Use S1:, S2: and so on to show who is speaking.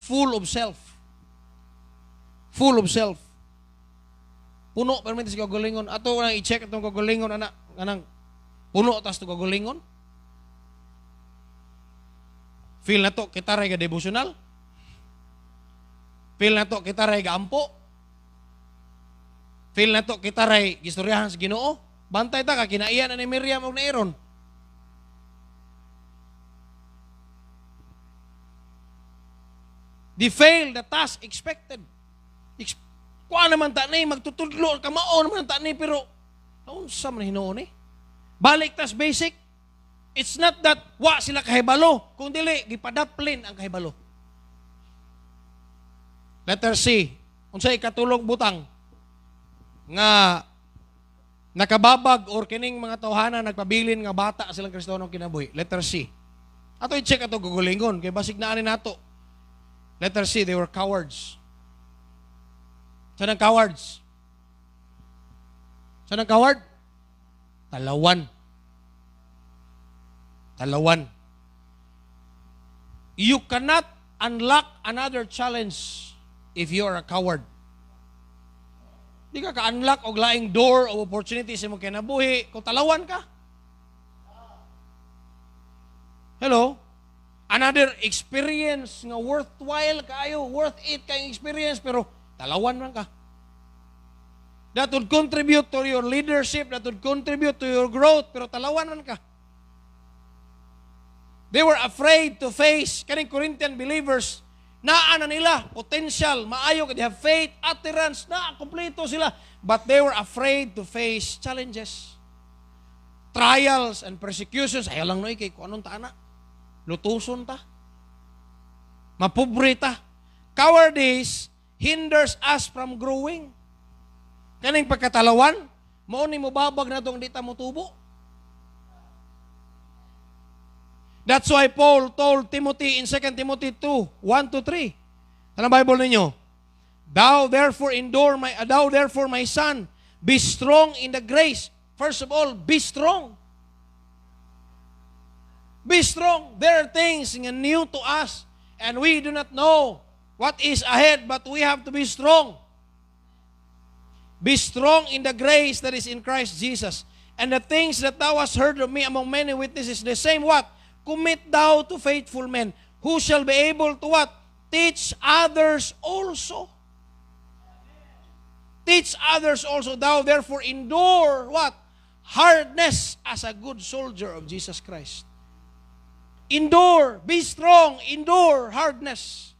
S1: Full of self. Full of self. Puno, permit sa kagalingon. Ato nang i-check itong kagalingon, anak. Anang, puno, tas ito kagalingon. Feel na to, kita rin ka-devotional. Feel na to, kita rin ka-ampo. Feel na to, kita rin gistoryahan sa Ginoo. Bantay ta ka, kinaiyan na ni Miriam o na Aaron. They failed the task expected. Kuha naman ta ni, magtutudlo, kamao naman ta ni, pero naunsa man hinoon eh. Balik tas basic. It's not that wa sila kahibalo, kung dili, gipadaplin ang kahibalo. Letter C, unsay katulog butang nga nakababag or kining mga tawhana nagpabilin nga bata silang Kristiyanong kinabuhi. Letter C. Ato i-check ato gugulingon kay basig na ani nato. Letter C, they were cowards. Saan ang cowards? Saan ang coward? Talawan. Talawan. You cannot unlock another challenge if you are a coward. Di ka ka-unlock og laing door of opportunity sa mong kinabuhi kung talawan ka. Hello? Another experience nga worthwhile kayo, worth it kayong experience, pero talawan man ka. That would contribute to your leadership, that would contribute to your growth, pero talawan man ka. They were afraid to face, kaning Corinthian believers, naa na nila, potential, maayo, they have faith, utterance, kompleto sila. But they were afraid to face challenges. Trials and persecutions, ayaw lang no, kay kung anong taana. Lutuson ta. Mapobre ta. Cowardice hinders us from growing. Kaning pagkatalawan, mao ni mo babag na itong di ta mo tubo. That's why Paul told Timothy in 2 Timothy 2, 1-3. Ano Bible ninyo? Thou therefore my son, be strong in the grace. First of all, be strong. Be strong. There are things new to us, and we do not know what is ahead, but we have to be strong. Be strong in the grace that is in Christ Jesus. And the things that thou hast heard of me among many witnesses, the same what? Commit thou to faithful men, who shall be able to what? Teach others also. Teach others also. Thou therefore endure what? Hardness as a good soldier of Jesus Christ. Endure. Be strong. Endure hardness.